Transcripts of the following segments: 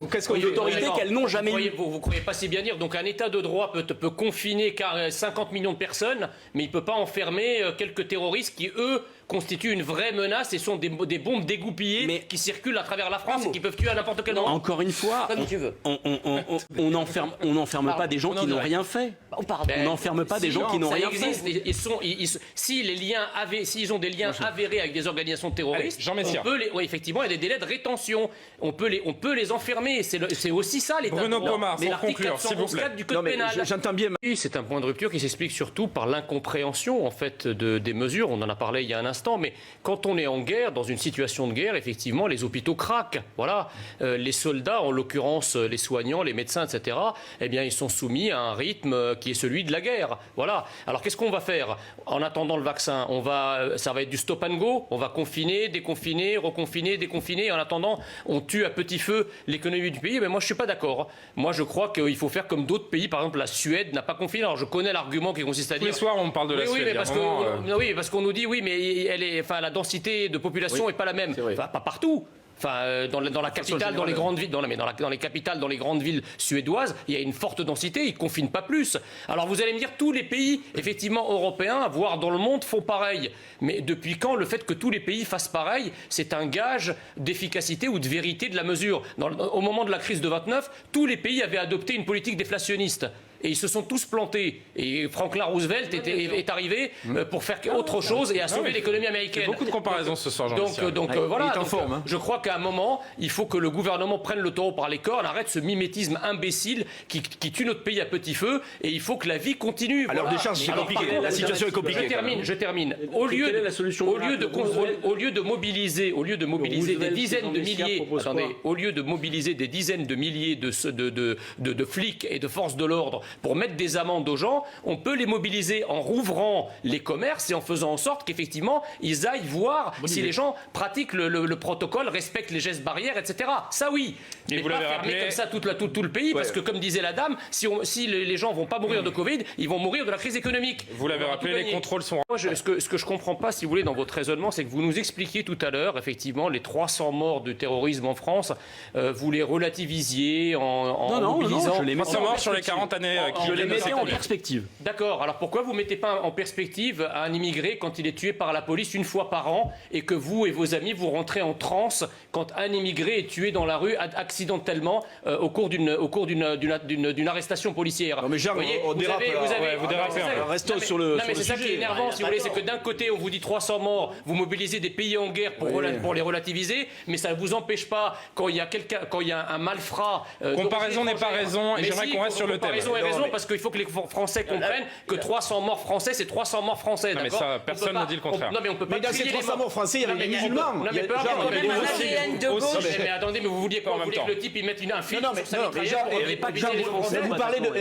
Qu'est-ce qu'on autorité qu'elles n'ont jamais eu. Vous ne croyez pas si bien dire. Donc un État de droit peut confiner 50 millions de personnes, mais il ne peut pas enfermer quelques terroristes qui, eux, constituent une vraie menace et sont des bombes dégoupillées qui circulent à travers la France et qui peuvent tuer à n'importe quel moment. Encore une fois, on n'enferme pas des gens qui n'ont rien fait. On n'enferme pas des gens qui n'ont rien fait. S'ils ont des liens avérés avec des organisations terroristes, effectivement, il y a des délais de rétention. On peut les enfermer. C'est aussi ça l'état de droit. Bruno Pomar, pour conclure, s'il vous plaît. Du code pénal. J'entends bien. C'est un point de rupture qui s'explique surtout par l'incompréhension en fait des mesures. On en a parlé il y a un instant, mais quand on est en guerre, dans une situation de guerre, effectivement, les hôpitaux craquent. Voilà, les soldats, en l'occurrence les soignants, les médecins, etc. Eh bien, ils sont soumis à un rythme qui est celui de la guerre. Voilà. Alors, qu'est-ce qu'on va faire en attendant le vaccin? Ça va être du stop and go. On va confiner, déconfiner, reconfiner, déconfiner. En attendant, on tue à petit feu l'économie du pays. Mais moi, je suis pas d'accord. Moi, je crois qu'il faut faire comme d'autres pays. Par exemple, la Suède n'a pas confiné. Alors, je connais l'argument qui consiste à dire. Tous les soirs, on parle de la Suède. Oui, parce qu'on nous dit oui, mais la densité de population n'est pas la même. Enfin, pas partout. Enfin, dans la capitale, dans les grandes villes, dans les capitales, dans les grandes villes suédoises, il y a une forte densité, ils ne confinent pas plus. Alors vous allez me dire, tous les pays, effectivement, européens, voire dans le monde, font pareil. Mais depuis quand le fait que tous les pays fassent pareil, c'est un gage d'efficacité ou de vérité de la mesure? Au moment de la crise de 29, tous les pays avaient adopté une politique déflationniste. Et ils se sont tous plantés. Et Franklin Roosevelt est arrivé pour faire autre chose et a sauvé l'économie américaine. Beaucoup de comparaisons ce soir, Jean-Michel. Donc voilà. Je crois qu'à un moment, il faut que le gouvernement prenne le taureau par les cornes, arrête ce mimétisme imbécile qui tue notre pays à petit feu. Et il faut que la vie continue. Alors des charges, c'est compliqué. La situation est compliquée. Je termine. Au lieu de mobiliser des dizaines de milliers, au lieu de mobiliser des dizaines de milliers de flics et de forces de l'ordre pour mettre des amendes aux gens, on peut les mobiliser en rouvrant les commerces et en faisant en sorte qu'effectivement, ils aillent voir si les gens pratiquent le protocole, respectent les gestes barrières, etc. Ça oui. Mais vous l'avez rappelé comme ça tout le pays, parce que comme disait la dame, si les gens vont pas mourir de Covid, ils vont mourir de la crise économique. Vous l'avez rappelé, les contrôles sont... Moi, ce que je comprends pas, si vous voulez, dans votre raisonnement, c'est que vous nous expliquiez tout à l'heure, effectivement, les 300 morts de terrorisme en France, vous les relativisiez en mobilisant... Non, je les mets sur les 40 années. Je les mettais en perspective. D'accord. Alors pourquoi vous ne mettez pas en perspective un immigré quand il est tué par la police une fois par an et que vous et vos amis vous rentrez en transe quand un immigré est tué dans la rue accidentellement au cours d'une arrestation policière? Non mais Jean, on dérape. Vous dérapez. Restons sur le. Non mais c'est ça qui est énervant, si vous voulez, c'est que d'un côté on vous dit 300 morts, vous mobilisez des pays en guerre pour les relativiser, mais ça ne vous empêche pas quand il y a un malfrat. Comparaison n'est pas raison, et j'aimerais qu'on reste sur le thème. Parce qu'il faut que les Français comprennent que 300 morts français, c'est 300 morts français. Non, mais ça, personne ne dit le contraire. Non, mais on peut pas. Mais dans ces 300 morts français, il y avait des musulmans. Non, mais attendez, mais vous vouliez quoi? Vous vouliez que le type il mette un film sur sa mitrailleuse pour pas viser les Français?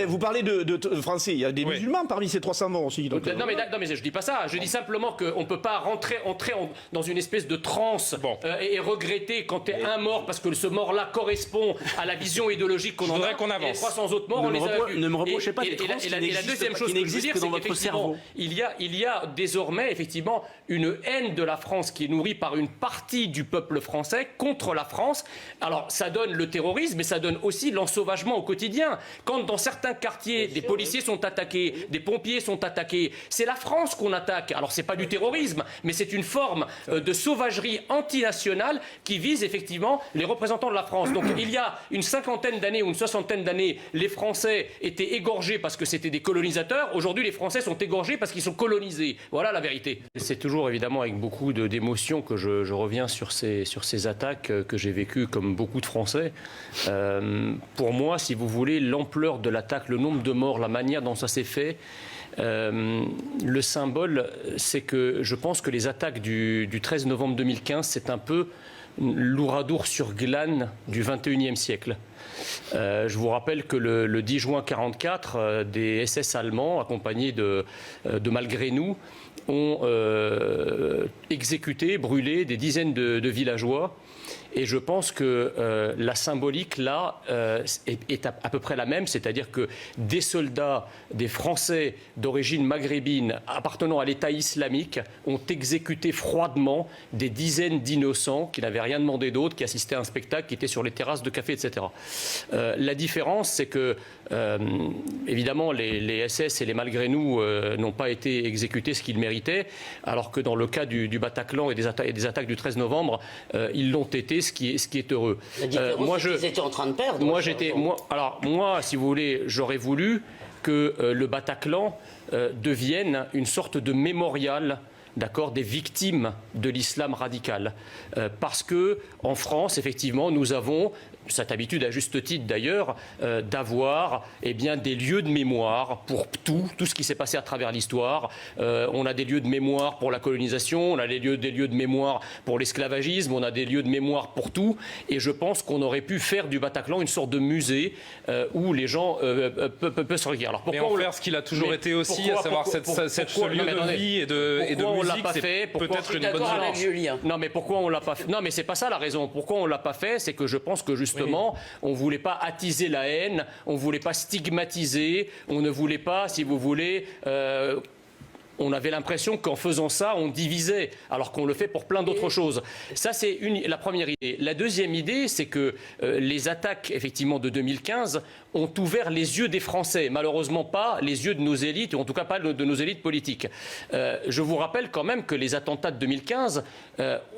Vous parlez de Français. Il y a des musulmans parmi ces 300 morts aussi. Non, mais je dis pas ça. Je dis simplement qu'on peut pas entrer dans une espèce de transe et regretter quand t'es un mort parce que ce mort-là correspond à la vision idéologique qu'on en a. Qu'on avance. Et les 300 autres morts, on les a vus. Ne me reprochez pas des transes et la deuxième chose que je veux dire, c'est qu'effectivement, il y a désormais effectivement une haine de la France qui est nourrie par une partie du peuple français contre la France. Alors ça donne le terrorisme, mais ça donne aussi l'ensauvagement au quotidien. Quand dans certains quartiers, des policiers sont attaqués, des pompiers sont attaqués, c'est la France qu'on attaque. Alors c'est pas du terrorisme, mais c'est une forme de sauvagerie antinationale qui vise effectivement les représentants de la France. Donc il y a une cinquantaine d'années ou une soixantaine d'années, les Français étaient égorgés parce que c'était des colonisateurs. Aujourd'hui, les Français sont égorgés parce qu'ils sont colonisés. Voilà la vérité. C'est toujours évidemment avec beaucoup d'émotion que je reviens sur ces attaques que j'ai vécues comme beaucoup de Français. Pour moi, si vous voulez, l'ampleur de l'attaque, le nombre de morts, la manière dont ça s'est fait, le symbole, c'est que je pense que les attaques du 13 novembre 2015, c'est un peu l'ouradour sur glane du 21e siècle. Je vous rappelle que le 10 juin 1944, des SS allemands, accompagnés de malgré nous, ont exécuté, brûlé des dizaines de villageois. Et je pense que la symbolique, là, est à peu près la même, c'est-à-dire que des soldats, des Français d'origine maghrébine appartenant à l'État islamique ont exécuté froidement des dizaines d'innocents qui n'avaient rien demandé d'autre, qui assistaient à un spectacle, qui étaient sur les terrasses de café, etc. La différence, c'est que, évidemment, les SS et les malgré nous n'ont pas été exécutés ce qu'ils méritaient, alors que dans le cas du Bataclan et des attaques du 13 novembre, ils l'ont été, ce qui est heureux. La différence, c'est qu'ils étaient en train de perdre. Moi, si vous voulez, j'aurais voulu que le Bataclan devienne une sorte de mémorial, d'accord, des victimes de l'islam radical. Parce que en France, effectivement, nous avons cette habitude, à juste titre d'ailleurs, d'avoir des lieux de mémoire pour tout ce qui s'est passé à travers l'histoire. On a des lieux de mémoire pour la colonisation, on a des lieux de mémoire pour l'esclavagisme, on a des lieux de mémoire pour tout. Et je pense qu'on aurait pu faire du Bataclan une sorte de musée où les gens peuvent se regarder. Alors pourquoi faire ce qu'il a toujours été aussi, à savoir ce lieu de vie et de musique, c'est peut-être une bonne chose. Non, mais pourquoi on l'a pas fait? Non, mais c'est pas ça la raison. Pourquoi on l'a pas fait? C'est que je pense que justement, on ne voulait pas attiser la haine, on ne voulait pas stigmatiser, on ne voulait pas, si vous voulez... on avait l'impression qu'en faisant ça, on divisait, alors qu'on le fait pour plein d'autres choses. Ça, c'est la première idée. La deuxième idée, c'est que les attaques, effectivement, de 2015 ont ouvert les yeux des Français. Malheureusement pas les yeux de nos élites, ou en tout cas pas de nos élites politiques. Je vous rappelle quand même que les attentats de 2015,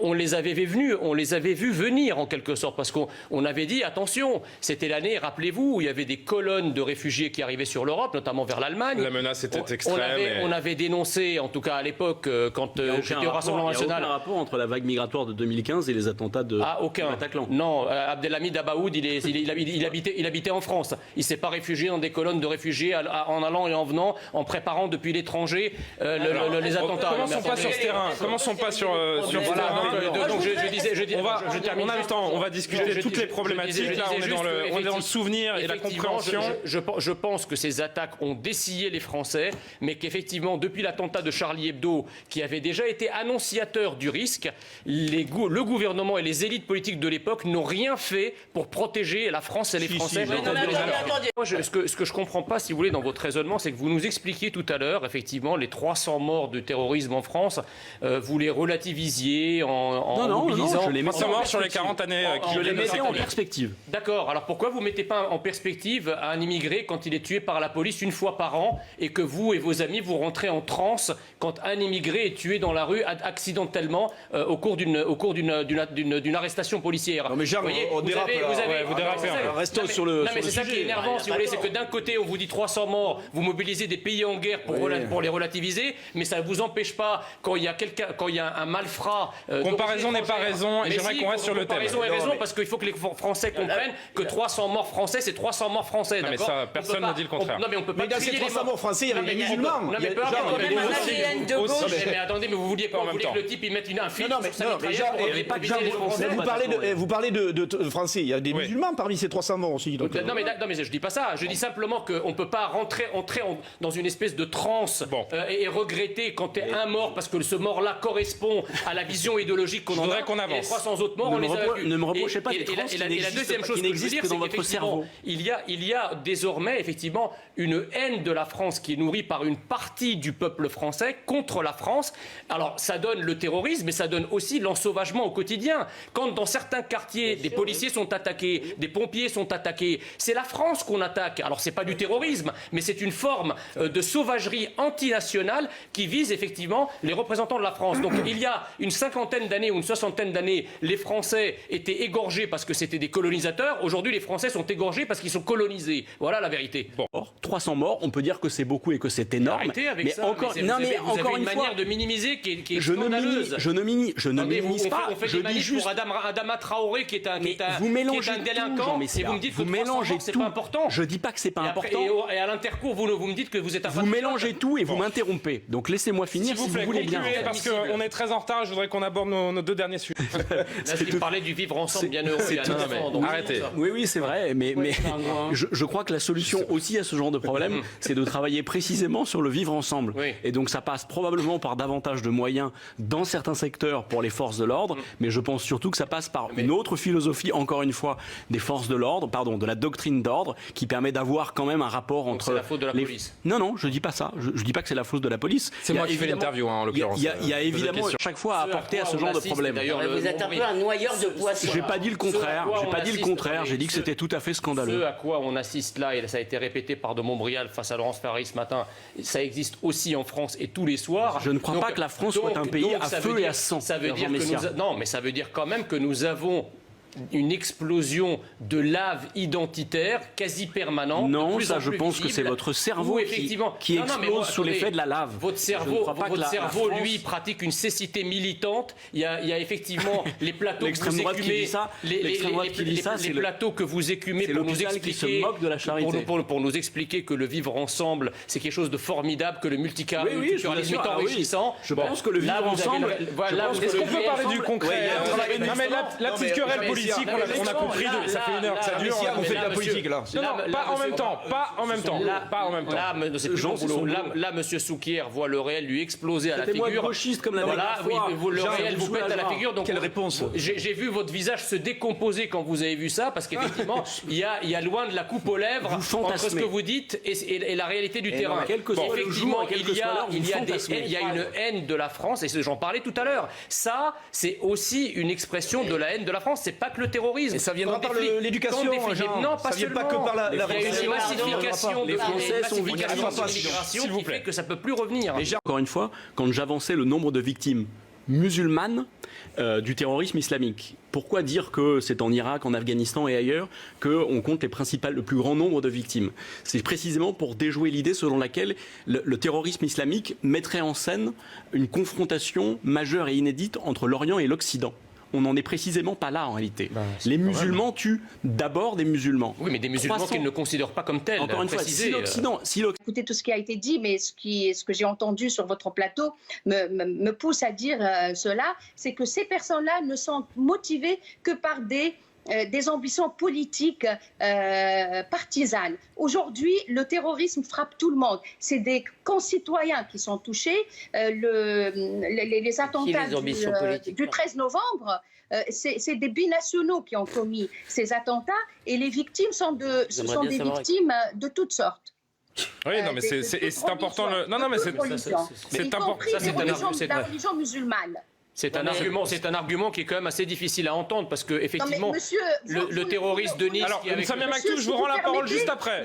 on les avait vus venir, en quelque sorte, parce qu'on avait dit, attention, c'était l'année, rappelez-vous, où il y avait des colonnes de réfugiés qui arrivaient sur l'Europe, notamment vers l'Allemagne. La menace était extrême. On avait dénoncé, en tout cas à l'époque, quand j'étais au Rassemblement National... Il n'y a aucun rapport entre la vague migratoire de 2015 et les attentats de Bataclan. Non, Abdelhamid Abaoud, il habitait en France. Il ne s'est pas réfugié dans des colonnes de réfugiés en allant et en venant, en préparant depuis l'étranger les attentats. Commençons pas sur ce terrain. Commençons pas sur ce terrain. Donc je termine. On a le temps. On va discuter toutes les problématiques. Là, on est dans le souvenir et la compréhension. Je pense que ces attaques ont dessillé les Français, mais qu'effectivement, depuis l'attentat de Charlie Hebdo, qui avait déjà été annonciateur du risque, le gouvernement et les élites politiques de l'époque n'ont rien fait pour protéger la France et les Français. Ce que je ne comprends pas, si vous voulez, dans votre raisonnement, c'est que vous nous expliquiez tout à l'heure, effectivement, les 300 morts de terrorisme en France, vous les relativisiez en mobilisant... je les mets sur les 40 années je les mettais en perspective. D'accord, alors pourquoi vous ne mettez pas en perspective un immigré quand il est tué par la police une fois par an et que vous et vos amis, vous rentrez en transe quand un immigré est tué dans la rue accidentellement au cours d'une arrestation policière? Non mais Jean, on dérape là. Restons sur le sujet. C'est ça qui est énervant, si vous voulez, c'est que d'un côté, on vous dit 300 morts, vous mobilisez des pays en guerre pour les relativiser, mais ça ne vous empêche pas, quand il y a un malfrat... Comparaison n'est pas raison, et j'aimerais qu'on reste sur le thème. Comparaison est raison, parce qu'il faut que les Français comprennent que 300 morts français, c'est 300 morts français, d'accord? Mais ça, personne ne dit le contraire. Non, mais on peut pas... Mais dans ces 300 morts français, il y avait des musulmans. Non, mais mais attendez, mais vous vouliez quoi? Vous vouliez que le type, il mette un film sur sa mitraillette pour éviter les Français? Vous parlez de Français, il y a des musulmans parmi ces 300 morts aussi. Non, mais je dis pas ça. Je dis simplement qu'on ne peut pas entrer dans une espèce de transe et regretter quand tu es un mort, parce que ce mort-là correspond à la vision idéologique qu'on en a. Et les 300 autres morts, on les a vus. Ne me reprochez pas des transes qui n'existent que dans votre cerveau. Il y a désormais, effectivement, une haine de la France qui est nourrie par une partie du peuple français contre la France. Alors, ça donne le terrorisme, mais ça donne aussi l'ensauvagement au quotidien. Quand dans certains quartiers, des policiers sont attaqués, des pompiers sont attaqués, c'est la France qu'on attaque. Alors, c'est pas du terrorisme, mais c'est une forme de sauvagerie antinationale qui vise effectivement les représentants de la France. Donc, il y a une cinquantaine d'années ou une soixantaine d'années, les Français étaient égorgés parce que c'était des colonisateurs. Aujourd'hui, les Français sont égorgés parce qu'ils sont colonisés. Voilà la vérité. 300 morts, on peut dire que c'est beaucoup et que c'est énorme. Arrêtez avec mais ça. Encore, vous avez une manière de minimiser qui est scandaleuse. Je ne minimise pas. On fait des manifs pour Adama Traoré qui est un vous mélangez délinquant. Vous mélangez tout. important. Je dis pas que c'est pas important. Et à l'intercours, vous me dites que vous êtes un Vous mélangez tout et vous m'interrompez. Donc laissez-moi finir si vous voulez bien. Parce qu'on est très en retard, je voudrais qu'on aborde nos deux derniers sujets. Là, je parlais du vivre ensemble bien heureux. Arrêtez. Oui, c'est vrai, mais je crois que la solution aussi à ce genre de problème, c'est de travailler précisément sur le vivre ensemble. Oui. Et donc ça passe probablement par davantage de moyens dans certains secteurs pour les forces de l'ordre, mais je pense surtout que ça passe par une autre philosophie, encore une fois, des forces de l'ordre, de la doctrine d'ordre, qui permet d'avoir quand même un rapport entre... C'est la faute de la police. Non, je dis pas ça. Je dis pas que c'est la faute de la police. C'est moi qui fais l'interview, en l'occurrence. Il y a évidemment chaque fois à apporter à ce genre de problème. Vous êtes un peu un noyeur de poissons. J'ai pas dit le contraire. J'ai dit que c'était tout à fait scandaleux. Ce à quoi on assiste là, et ça a été répété par de Montbrial face à Laurence Ferrari ce matin, ça existe aussi en France et tous les soirs. Je ne crois pas que la France soit un pays à feu et à sang. Ça veut dire non, mais ça veut dire quand même que nous avons une explosion de lave identitaire quasi permanente. Non, ça je pense que c'est votre cerveau qui explose sous l'effet de la lave. Votre cerveau, lui, pratique une cécité militante. Il y a effectivement les plateaux que vous écumez. Les plateaux que vous écumez pour nous expliquer, qui se moque de la charité. Pour nous expliquer que le vivre ensemble, c'est quelque chose de formidable, que le multiculturalisme est enrichissant. Je pense que le vivre ensemble... Est-ce qu'on peut parler du concret? Non mais la petite querelle politique, on a compris, ça fait une heure que ça dure. On fait de la politique là. Non, pas en même temps. Là, monsieur Souquier voit le réel lui exploser à la figure. Moi gauchiste comme la dernière fois. Le réel vous pète à la figure. Quelle réponse? J'ai vu votre visage se décomposer quand vous avez vu ça, parce qu'effectivement, il y a loin de la coupe aux lèvres entre ce que vous dites et la réalité du terrain. Effectivement, il y a une haine de la France, et j'en parlais tout à l'heure. Ça, c'est aussi une expression de la haine de la France. C'est pas que le terrorisme. Et ça viendra par l'éducation, non, pas seulement. Pas que par la il y a une massification de l'immigration qui fait que ça peut plus revenir. Encore une fois, quand j'avançais le nombre de victimes musulmanes du terrorisme islamique, pourquoi dire que c'est en Irak, en Afghanistan et ailleurs qu'on compte le plus grand nombre de victimes? C'est précisément pour déjouer l'idée selon laquelle le terrorisme islamique mettrait en scène une confrontation majeure et inédite entre l'Orient et l'Occident. On n'en est précisément pas là en réalité. Les musulmans tuent d'abord des musulmans. Oui, mais des musulmans qu'ils ne considèrent pas comme tels. Encore une fois, si l'Occident... Écoutez tout ce qui a été dit, mais ce que j'ai entendu sur votre plateau me pousse à dire cela, c'est que ces personnes-là ne sont motivées que par des ambitions politiques partisanes. Aujourd'hui, le terrorisme frappe tout le monde. C'est des concitoyens qui sont touchés. Les attentats du 13 novembre, c'est des binationaux qui ont commis ces attentats, et les victimes sont des victimes de toutes sortes. Oui, non, mais c'est important. Non, mais c'est important. C'est la religion musulmane. C'est un argument qui est quand même assez difficile à entendre, parce que effectivement, le terroriste de Nice... Alors, Samia Maktoum, je vous rends la parole juste après.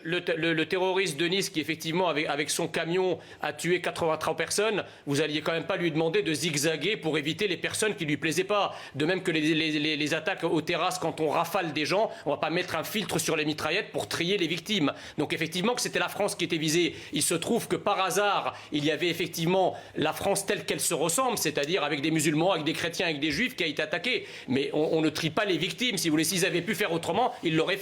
Le terroriste de Nice qui, effectivement, avec son camion, a tué 83 personnes, vous alliez quand même pas lui demander de zigzaguer pour éviter les personnes qui lui plaisaient pas. De même que les attaques aux terrasses, quand on rafale des gens, on va pas mettre un filtre sur les mitraillettes pour trier les victimes. Donc effectivement que c'était la France qui était visée. Il se trouve que par hasard, il y avait effectivement la France telle qu'elle se ressemble, c'est-à-dire avec des musulmans, avec des chrétiens, avec des juifs qui a été attaqué. Mais on ne trie pas les victimes. Si vous voulez, s'ils avaient pu faire autrement, ils l'auraient fait.